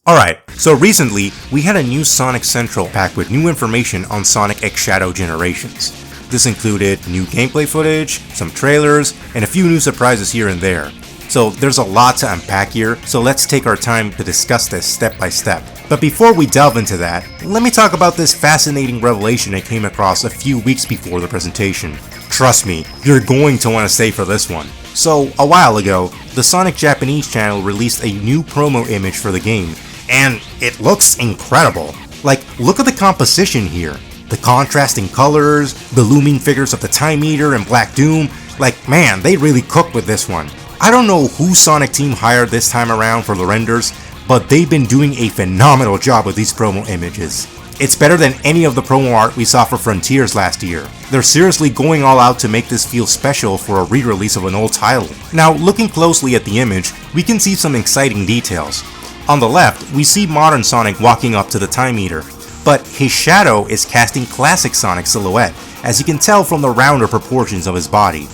Alright, so recently, we had a new Sonic Central packed with new information on Sonic X Shadow Generations. This included new gameplay footage, some trailers, and a few new surprises here and there. So there's a lot to unpack here, so let's take our time to discuss this step by step. But before we delve into that, let me talk about this fascinating revelation I came across a few weeks before the presentation. Trust me, you're going to want to stay for this one. So, a while ago, the Sonic Japanese channel released a new promo image for the game, and it looks incredible. Like, look at the composition here. The contrasting colors, the looming figures of the Time Eater and Black Doom. Like, man, they really cooked with this one. I don't know who Sonic Team hired this time around for the renders, but they've been doing a phenomenal job with these promo images. It's better than any of the promo art we saw for Frontiers last year. They're seriously going all out to make this feel special for a re-release of an old title. Now, looking closely at the image, we can see some exciting details. On the left, we see modern Sonic walking up to the Time Eater, but his shadow is casting classic Sonic silhouette, as you can tell from the rounder proportions of his body.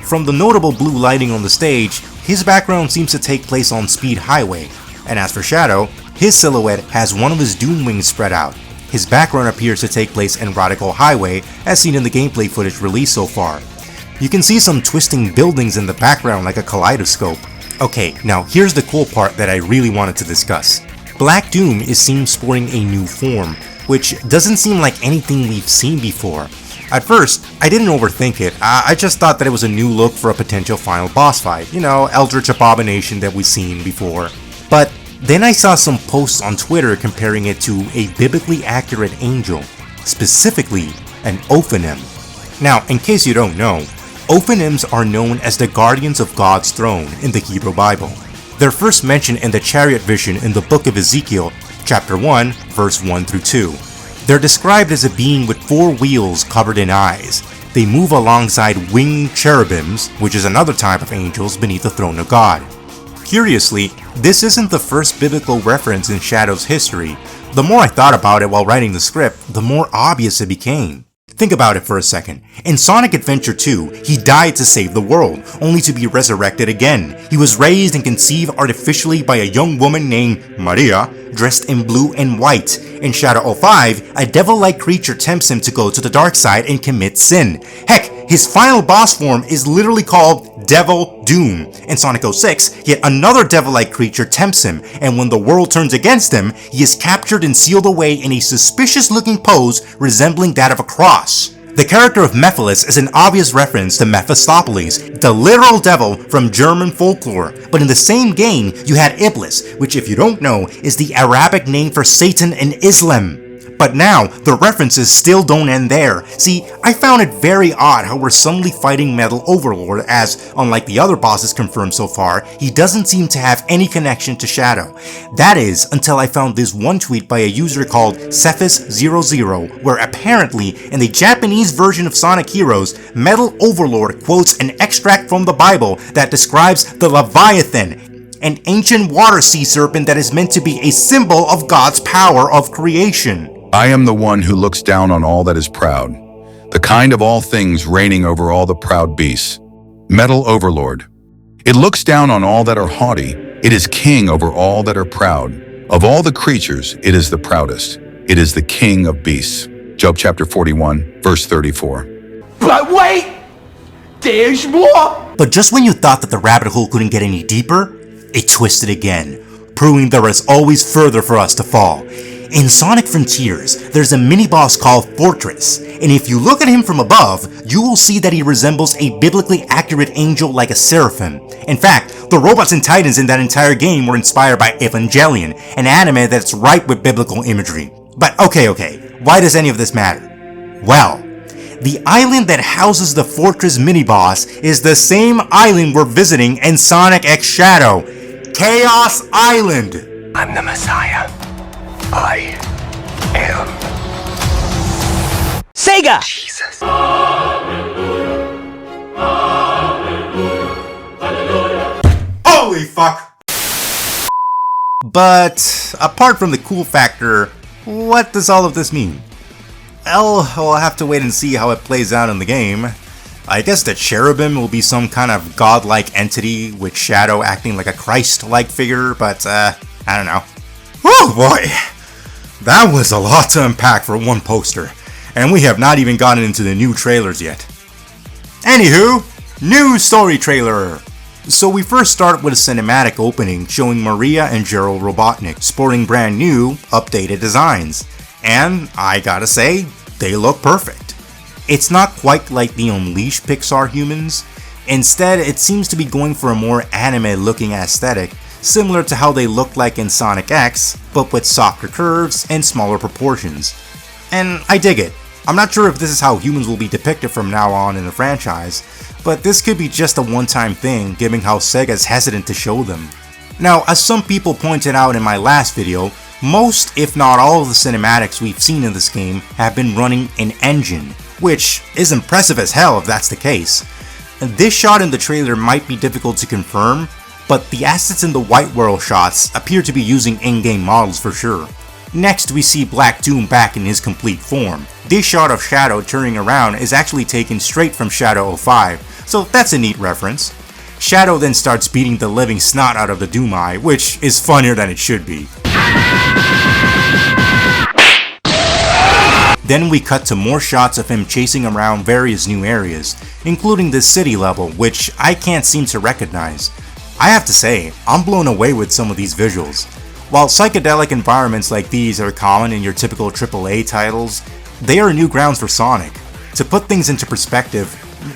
From the notable blue lighting on the stage, his background seems to take place on Speed Highway, and as for Shadow, his silhouette has one of his Doom wings spread out. His background appears to take place in Radical Highway, as seen in the gameplay footage released so far. You can see some twisting buildings in the background like a kaleidoscope. Okay, now here's the cool part that I really wanted to discuss. Black Doom is seen sporting a new form, which doesn't seem like anything we've seen before. At first, I didn't overthink it, I just thought that it was a new look for a potential final boss fight, you know, Eldritch Abomination that we've seen before. But then I saw some posts on Twitter comparing it to a biblically accurate angel, specifically an Ophanim. Now, in case you don't know, Ophanims are known as the guardians of God's throne in the Hebrew Bible. They're first mentioned in the chariot vision in the book of Ezekiel, chapter 1, verse 1 through 2. They're described as a being with 4 wheels covered in eyes. They move alongside winged cherubims, which is another type of angels beneath the throne of God. Curiously, this isn't the first biblical reference in Shadow's history. The more I thought about it while writing the script, the more obvious it became. Think about it for a second. In Sonic Adventure 2, he died to save the world, only to be resurrected again. He was raised and conceived artificially by a young woman named Maria, dressed in blue and white. In Shadow 05, a devil-like creature tempts him to go to the dark side and commit sin. Heck, his final boss form is literally called Devil Doom. In Sonic 06, yet another devil-like creature tempts him, and when the world turns against him, he is captured and sealed away in a suspicious-looking pose resembling that of a cross. The character of Mephiles is an obvious reference to Mephistopheles, the literal devil from German folklore, but in the same game, you had Iblis, which if you don't know, is the Arabic name for Satan in Islam. But now, the references still don't end there. See, I found it very odd how we're suddenly fighting Metal Overlord as, unlike the other bosses confirmed so far, he doesn't seem to have any connection to Shadow. That is, until I found this one tweet by a user called Cephas00, where apparently, in the Japanese version of Sonic Heroes, Metal Overlord quotes an extract from the Bible that describes the Leviathan, an ancient water sea serpent that is meant to be a symbol of God's power of creation. I am the one who looks down on all that is proud, the kind of all things reigning over all the proud beasts. Metal Overlord. It looks down on all that are haughty. It is king over all that are proud. Of all the creatures, it is the proudest. It is the king of beasts. Job chapter 41, verse 34. But wait! There's more! But just when you thought that the rabbit hole couldn't get any deeper, it twisted again, proving there is always further for us to fall. In Sonic Frontiers, there's a mini-boss called Fortress, and if you look at him from above, you will see that he resembles a biblically accurate angel like a seraphim. In fact, the robots and titans in that entire game were inspired by Evangelion, an anime that's ripe with biblical imagery. But okay, why does any of this matter? Well, the island that houses the Fortress mini-boss is the same island we're visiting in Sonic X Shadow, Chaos Island. I'm the Messiah. I am Sega! Jesus. Holy fuck! But apart from the cool factor, what does all of this mean? Well, we'll have to wait and see how it plays out in the game. I guess the cherubim will be some kind of godlike entity with Shadow acting like a Christ-like figure, but I don't know. Woo! boy, that was a lot to unpack for one poster, and we have not even gotten into the new trailers yet. Anywho, new story trailer! So we first start with a cinematic opening showing Maria and Gerald Robotnik sporting brand new, updated designs. And I gotta say, they look perfect. It's not quite like the Unleashed Pixar humans. Instead, it seems to be going for a more anime looking aesthetic, similar to how they looked like in Sonic X, but with softer curves and smaller proportions. And I dig it. I'm not sure if this is how humans will be depicted from now on in the franchise, but this could be just a one-time thing given how Sega is hesitant to show them. Now, as some people pointed out in my last video, most if not all of the cinematics we've seen in this game have been running in engine, which is impressive as hell if that's the case. This shot in the trailer might be difficult to confirm, but the assets in the White World shots appear to be using in-game models for sure. Next, we see Black Doom back in his complete form. This shot of Shadow turning around is actually taken straight from Shadow 05, so that's a neat reference. Shadow then starts beating the living snot out of the Doom Eye, which is funnier than it should be. Then we cut to more shots of him chasing around various new areas, including this city level, which I can't seem to recognize. I have to say, I'm blown away with some of these visuals. While psychedelic environments like these are common in your typical AAA titles, they are new grounds for Sonic. To put things into perspective,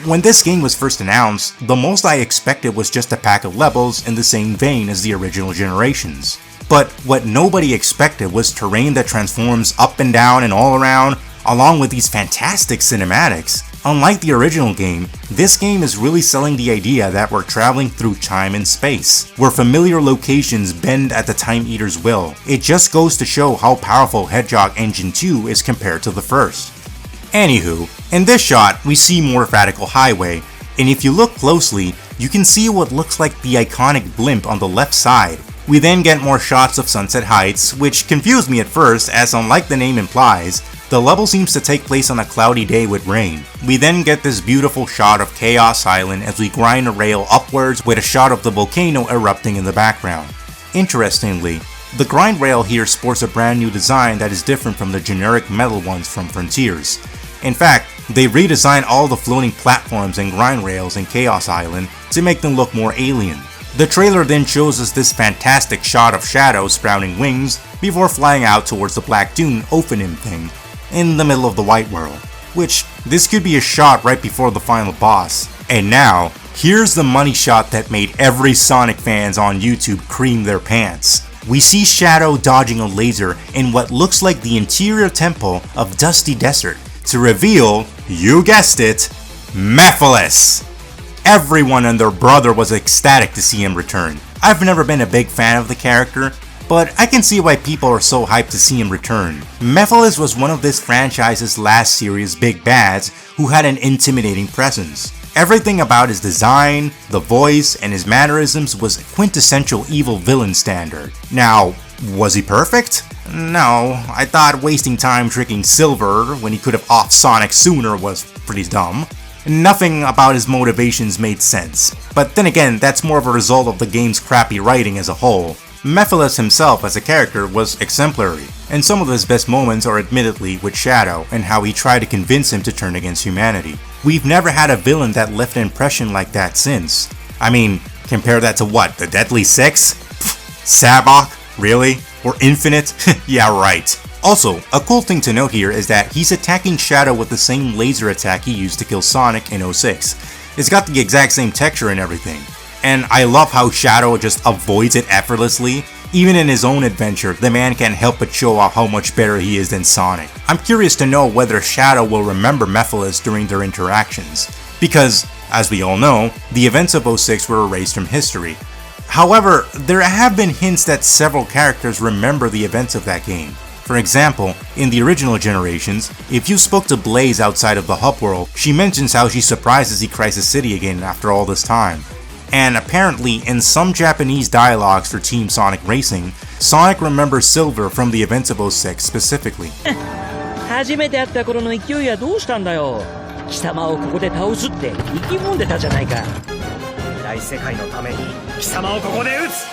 when this game was first announced, the most I expected was just a pack of levels in the same vein as the original generations. But what nobody expected was terrain that transforms up and down and all around, along with these fantastic cinematics. Unlike the original game, this game is really selling the idea that we're traveling through time and space, where familiar locations bend at the Time Eater's will. It just goes to show how powerful Hedgehog Engine 2 is compared to the first. Anywho, in this shot, we see more Radical Highway, and if you look closely, you can see what looks like the iconic blimp on the left side. We then get more shots of Sunset Heights, which confused me at first as unlike the name implies, the level seems to take place on a cloudy day with rain. We then get this beautiful shot of Chaos Island as we grind a rail upwards with a shot of the volcano erupting in the background. Interestingly, the grind rail here sports a brand new design that is different from the generic metal ones from Frontiers. In fact, they redesigned all the floating platforms and grind rails in Chaos Island to make them look more alien. The trailer then shows us this fantastic shot of Shadow sprouting wings before flying out towards the Black Dune Ophanim thing in the middle of the White World, which this could be a shot right before the final boss. And now, here's the money shot that made every Sonic fans on YouTube cream their pants. We see Shadow dodging a laser in what looks like the interior temple of Dusty Desert to reveal, you guessed it, Mephiles! Everyone and their brother was ecstatic to see him return. I've never been a big fan of the character, but I can see why people are so hyped to see him return. Mephiles was one of this franchise's last series big bads who had an intimidating presence. Everything about his design, the voice, and his mannerisms was quintessential evil villain standard. Now, was he perfect? No, I thought wasting time tricking Silver when he could have offed Sonic sooner was pretty dumb. Nothing about his motivations made sense, but then again, that's more of a result of the game's crappy writing as a whole. Mephiles himself as a character was exemplary, and some of his best moments are admittedly with Shadow and how he tried to convince him to turn against humanity. We've never had a villain that left an impression like that since. I mean, compare that to what, the Deadly Six? Sabak? Really? Or Infinite? Yeah, right. Also, a cool thing to note here is that he's attacking Shadow with the same laser attack he used to kill Sonic in 06. It's got the exact same texture and everything. And I love how Shadow just avoids it effortlessly. Even in his own adventure, the man can't help but show off how much better he is than Sonic. I'm curious to know whether Shadow will remember Mephiles during their interactions, because, as we all know, the events of 06 were erased from history. However, there have been hints that several characters remember the events of that game. For example, in the original generations, if you spoke to Blaze outside of the hub world, she mentions how she's surprised to see Crisis City again after all this time. And apparently, in some Japanese dialogues for Team Sonic Racing, Sonic remembers Silver from the events of 06 specifically. 初めて会った頃の勢いはどうしたんだよ。貴様をここで倒すって意気込んでたじゃないか。大世界のために貴様をここで撃つ。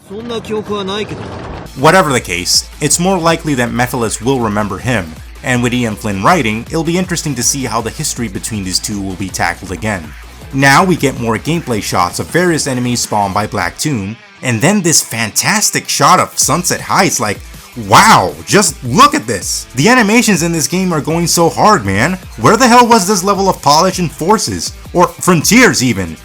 そんな記憶はないけど。Whatever the case, it's more likely that Mephiles will remember him, and with Ian Flynn writing, it'll be interesting to see how the history between these two will be tackled again. Now we get more gameplay shots of various enemies spawned by Black Tomb, and then this fantastic shot of Sunset Heights. Like, wow, just look at this! The animations in this game are going so hard, man. Where the hell was this level of polish in Forces? Or Frontiers even?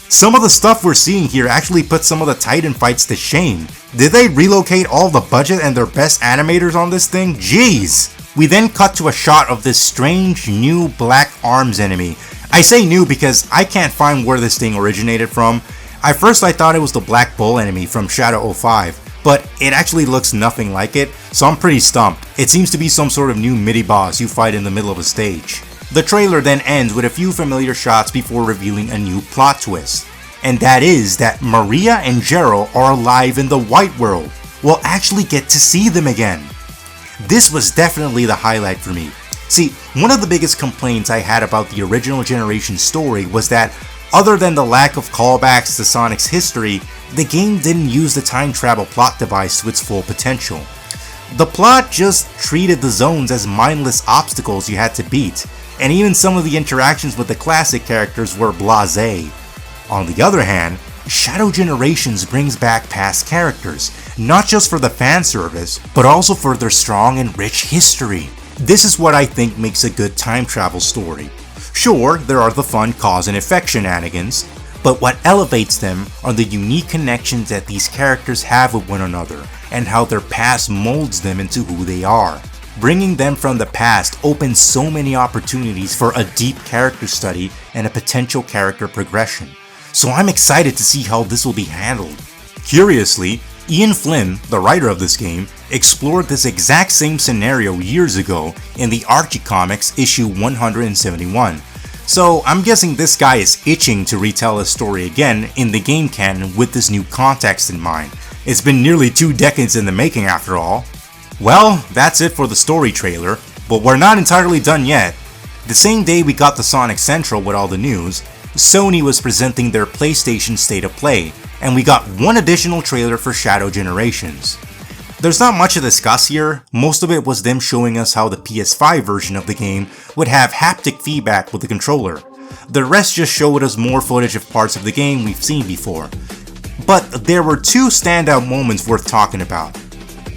Some of the stuff we're seeing here actually puts some of the Titan fights to shame. Did they relocate all the budget and their best animators on this thing? Jeez! We then cut to a shot of this strange new Black Arms enemy. I say new because I can't find where this thing originated from. At first I thought it was the Black Bull enemy from Shadow 05, but it actually looks nothing like it, so I'm pretty stumped. It seems to be some sort of new midi boss you fight in the middle of a stage. The trailer then ends with a few familiar shots before revealing a new plot twist, and that is that Maria and Jero are alive in the White World. We'll actually get to see them again. This was definitely the highlight for me. See, one of the biggest complaints I had about the original generation story was that, other than the lack of callbacks to Sonic's history, the game didn't use the time travel plot device to its full potential. The plot just treated the zones as mindless obstacles you had to beat, and even some of the interactions with the classic characters were blasé. On the other hand, Shadow Generations brings back past characters, not just for the fan service, but also for their strong and rich history. This is what I think makes a good time travel story. Sure, there are the fun cause and effect shenanigans, but what elevates them are the unique connections that these characters have with one another, and how their past molds them into who they are. Bringing them from the past opens so many opportunities for a deep character study and a potential character progression. So I'm excited to see how this will be handled. Curiously, Ian Flynn, the writer of this game, explored this exact same scenario years ago in the Archie Comics issue 171. So I'm guessing this guy is itching to retell his story again in the game canon with this new context in mind. It's been nearly 2 decades in the making after all. Well, that's it for the story trailer, but we're not entirely done yet. The same day we got the Sonic Central with all the news, Sony was presenting their PlayStation State of Play, and we got one additional trailer for Shadow Generations. There's not much to discuss here, most of it was them showing us how the PS5 version of the game would have haptic feedback with the controller. The rest just showed us more footage of parts of the game we've seen before. But there were 2 standout moments worth talking about.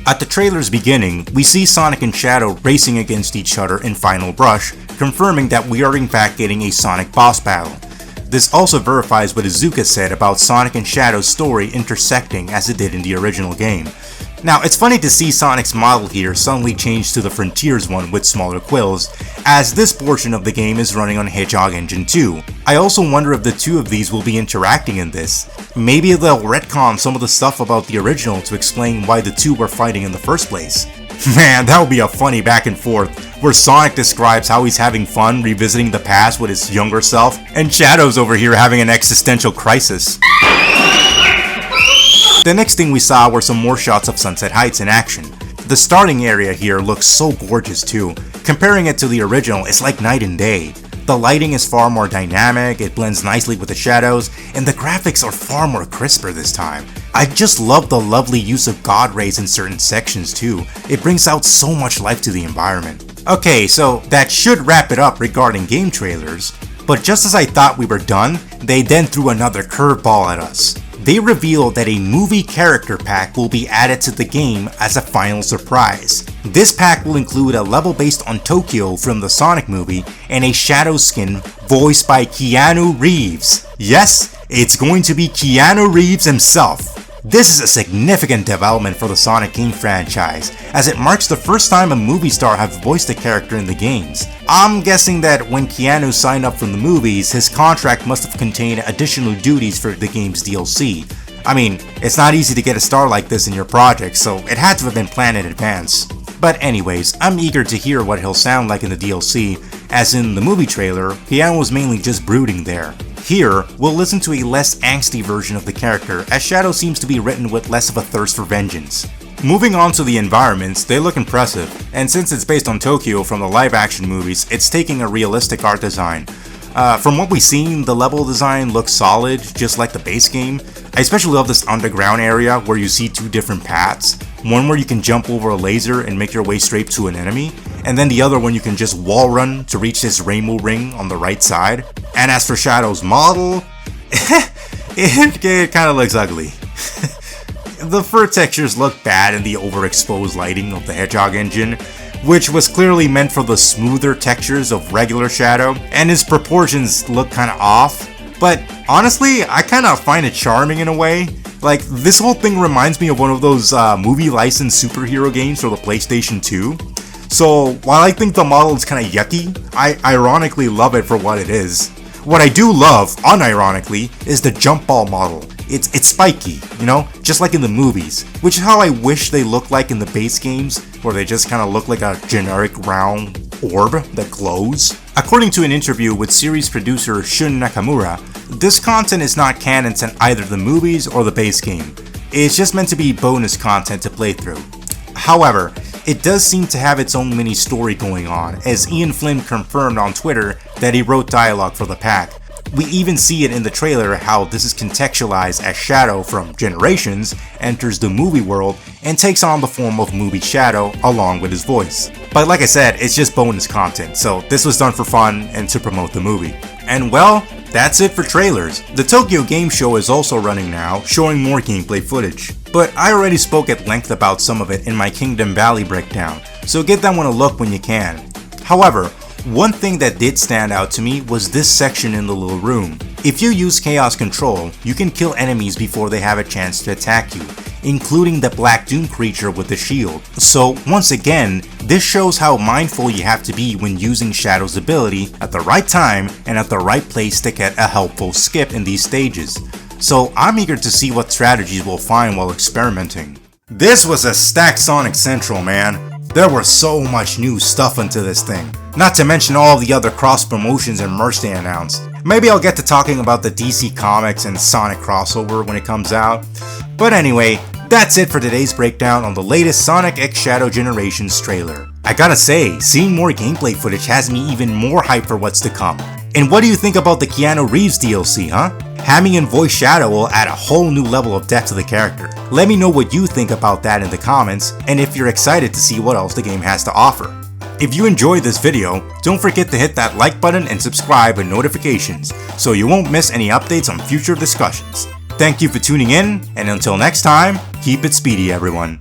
At the trailer's beginning, we see Sonic and Shadow racing against each other in Final Brush, confirming that we are in fact getting a Sonic boss battle. This also verifies what Iizuka said about Sonic and Shadow's story intersecting as it did in the original game. Now, it's funny to see Sonic's model here suddenly change to the Frontiers one with smaller quills, as this portion of the game is running on Hedgehog Engine 2. I also wonder if the two of these will be interacting in this. Maybe they'll retcon some of the stuff about the original to explain why the two were fighting in the first place. Man, that would be a funny back and forth, where Sonic describes how he's having fun revisiting the past with his younger self, and Shadow's over here having an existential crisis. The next thing we saw were some more shots of Sunset Heights in action. The starting area here looks so gorgeous too. Comparing it to the original, it's like night and day. The lighting is far more dynamic, it blends nicely with the shadows, and the graphics are far more crisper this time. I just love the lovely use of God rays in certain sections too. It brings out so much life to the environment. Okay, so that should wrap it up regarding game trailers, but just as I thought we were done, they then threw another curveball at us. They revealed that a movie character pack will be added to the game as a final surprise. This pack will include a level based on Tokyo from the Sonic movie and a Shadow skin voiced by Keanu Reeves. Yes, it's going to be Keanu Reeves himself. This is a significant development for the Sonic game franchise, as it marks the first time a movie star has voiced a character in the games. I'm guessing that when Keanu signed up from the movies, his contract must have contained additional duties for the game's DLC. I mean, it's not easy to get a star like this in your project, so it had to have been planned in advance. But anyways, I'm eager to hear what he'll sound like in the DLC, as in the movie trailer, Keanu was mainly just brooding there. Here, we'll listen to a less angsty version of the character, as Shadow seems to be written with less of a thirst for vengeance. Moving on to the environments, they look impressive, and since it's based on Tokyo from the live-action movies, it's taking a realistic art design. From what we've seen, the level design looks solid, just like the base game. I especially love this underground area where you see two different paths. One where you can jump over a laser and make your way straight to an enemy, and then the other one you can just wall run to reach this rainbow ring on the right side. And as for Shadow's model, it kind of looks ugly. The fur textures look bad in the overexposed lighting of the Hedgehog engine, which was clearly meant for the smoother textures of regular Shadow, and his proportions look kinda off. But honestly, I kinda find it charming in a way. Like, this whole thing reminds me of one of those movie licensed superhero games for the PlayStation 2. So, while I think the model is kinda yucky, I ironically love it for what it is. What I do love, unironically, is the jump ball model. It's spiky, you know, just like in the movies, which is how I wish they looked like in the base games, where they just kind of look like a generic round orb that glows. According to an interview with series producer Shun Nakamura, this content is not canon to either the movies or the base game. It's just meant to be bonus content to play through. However, it does seem to have its own mini story going on, as Ian Flynn confirmed on Twitter that he wrote dialogue for the pack. We even see it in the trailer how this is contextualized as Shadow from Generations enters the movie world and takes on the form of movie Shadow along with his voice. But like I said, it's just bonus content, so this was done for fun and to promote the movie. And well, that's it for trailers. The Tokyo Game Show is also running now, showing more gameplay footage. But I already spoke at length about some of it in my Kingdom Valley breakdown, so give that one a look when you can. However, one thing that did stand out to me was this section in the little room. If you use Chaos Control, you can kill enemies before they have a chance to attack you, including the Black Doom creature with the shield. So once again, this shows how mindful you have to be when using Shadow's ability at the right time and at the right place to get a helpful skip in these stages. So I'm eager to see what strategies we'll find while experimenting. This was a stacked Sonic Central, man. There was so much new stuff into this thing. Not to mention all the other cross promotions and merch they announced. Maybe I'll get to talking about the DC Comics and Sonic crossover when it comes out. But anyway, that's it for today's breakdown on the latest Sonic X Shadow Generations trailer. I gotta say, seeing more gameplay footage has me even more hyped for what's to come. And what do you think about the Keanu Reeves DLC, huh? Having him voice Shadow will add a whole new level of depth to the character. Let me know what you think about that in the comments, and if you're excited to see what else the game has to offer. If you enjoyed this video, don't forget to hit that like button and subscribe with notifications, so you won't miss any updates on future discussions. Thank you for tuning in, and until next time, keep it speedy everyone.